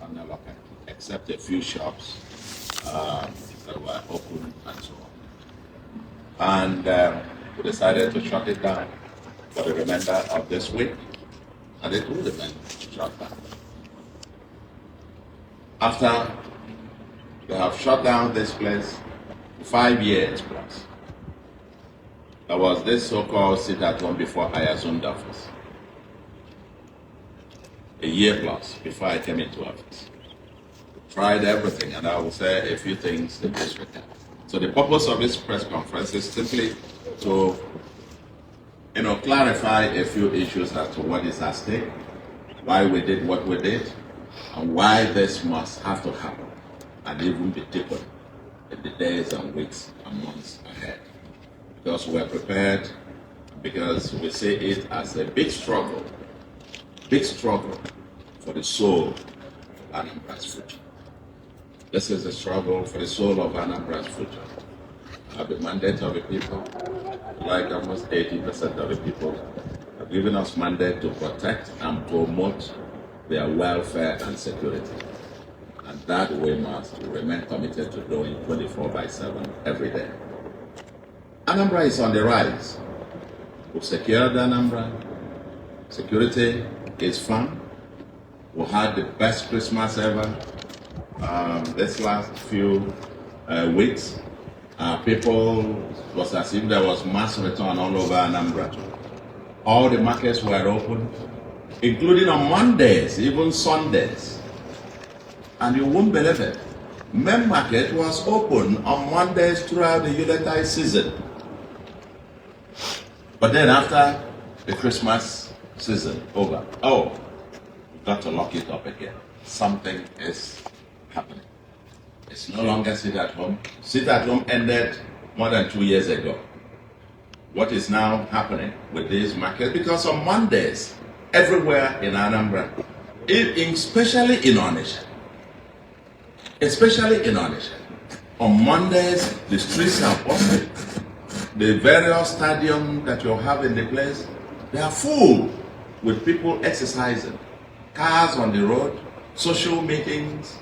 on the local, except a few shops that were open and so on. And we decided to shut it down for the remainder of this week, and it will remain shut down. After they have shut down this place for 5 years plus, there was this so-called sit-at-home before I assumed office. A year plus before I came into office. Tried everything, and I will say a few things in this regard. So the purpose of this press conference is simply to clarify a few issues as to what is at stake, why we did what we did, and why this must have to happen and even be deepened in the days and weeks and months ahead. Because we're prepared, because we see it as a big struggle for the soul of Anambra's future. This is a struggle for the soul of Anambra's future. The mandate of the people, like almost 80% of the people, have given us mandate to protect and promote their welfare and security. And that we must remain committed to doing 24/7 every day. Anambra is on the rise. We've secured Anambra. Security is fun. We had the best Christmas ever this last few weeks. People, it was as if there was mass return all over Anambra. All the markets were open, including on Mondays, even Sundays. And you won't believe it. Main Market was open on Mondays throughout the Yuletide season. But then after the Christmas season over, we've got to lock it up again. Something is happening. It's no longer sit at home. Sit at home ended more than 2 years ago. What is now happening with these markets? Because on Mondays, everywhere in Anambra, especially in Onitsha, on Mondays, the streets are open. The various stadiums that you have in the place, they are full with people exercising. Cars on the road, social meetings,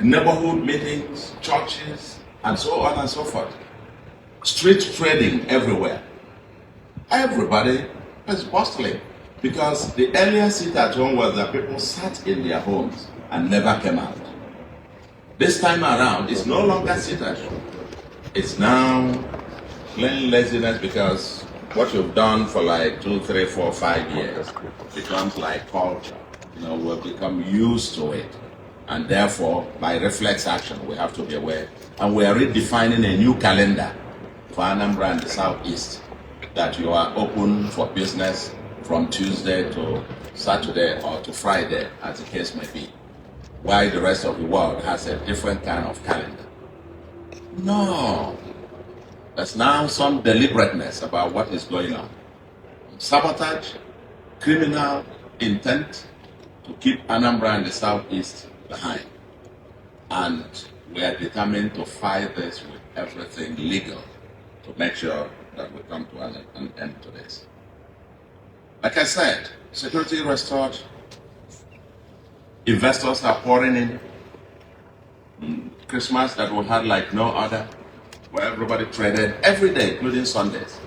neighborhood meetings, churches, and so on and so forth. Street trading everywhere. Everybody is bustling because the earlier sit at home was that people sat in their homes and never came out. This time around, it's no longer sit at home. It's now plain laziness because what you've done for like 2, 3, 4, 5 years becomes like culture. We've become used to it. And therefore, by reflex action, we have to be aware. And we are redefining a new calendar for Anambra and the Southeast, that you are open for business from Tuesday to Saturday or to Friday, as the case may be, while the rest of the world has a different kind of calendar. No. There's now some deliberateness about what is going on. Sabotage, criminal intent to keep Anambra and the Southeast behind. And we are determined to fight this with everything legal to make sure that we come to an end to this. Like I said, security restored, investors are pouring in. Christmas that we had like no other, where everybody traded every day, including Sundays.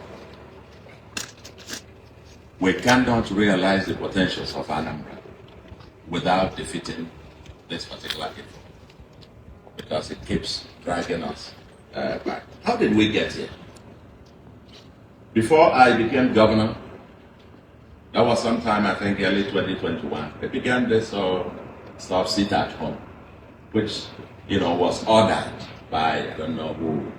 We cannot realize the potentials of Anambra without defeating this particular evil, because it keeps dragging us back. How did we get here? Before I became governor, that was sometime I think early 2021, they began this stuff sit at home, which was ordered by I don't know who,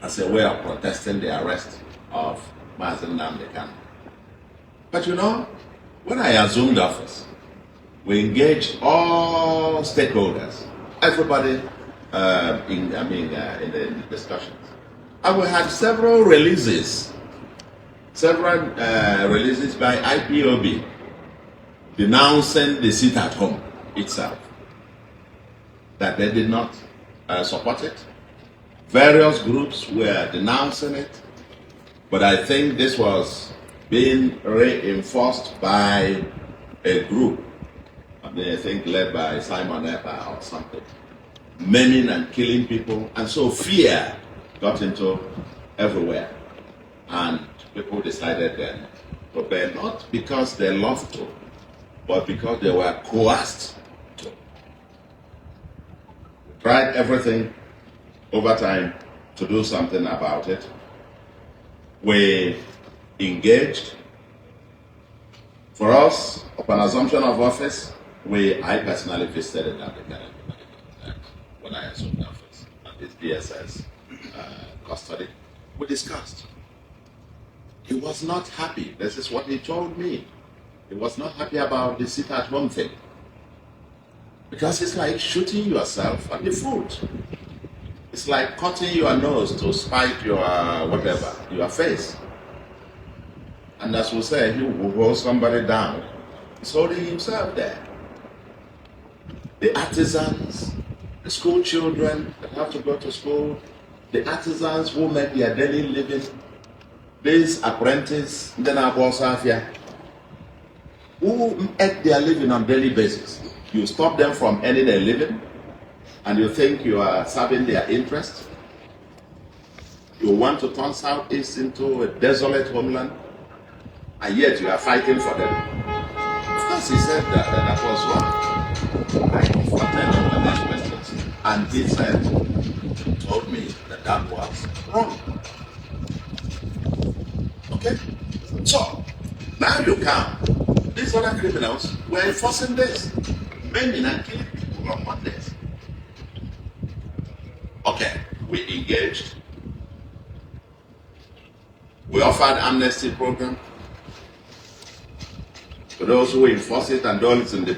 as a way of protesting the arrest of Nnamdi. But when I assumed office, we engaged all stakeholders, everybody in the discussions. And we had several releases by IPOB denouncing the sit at home itself, that they did not support it. Various groups were denouncing it, but I think this was being reinforced by a group I think led by Simon Eber or something, maiming and killing people, and so fear got into everywhere, and people decided then to obey, not because they loved to, but because they were coerced to. We tried everything over time to do something about it. We engaged. For us, upon assumption of office, I personally visited when I assumed office, and his DSS custody. We discussed. He was not happy. This is what he told me. He was not happy about the sit-at-home thing, because it's like shooting yourself on the foot. It's like cutting your nose to spite your whatever, your face. And as we say, he will hold somebody down. He's holding himself there. The artisans, the school children that have to go to school, the artisans who make their daily living, these apprentices, who make their living on a daily basis. You stop them from earning a living, and you think you are serving their interest. You want to turn Southeast into a desolate homeland, and yet you are fighting for them. Of course, he said that was wrong. I confronted him with these questions, and he told me that was wrong. Okay? So, now you come. These other criminals were enforcing this, maiming and killing people on Mondays. Okay, we engaged. We offered amnesty program to those who enforce it and those in the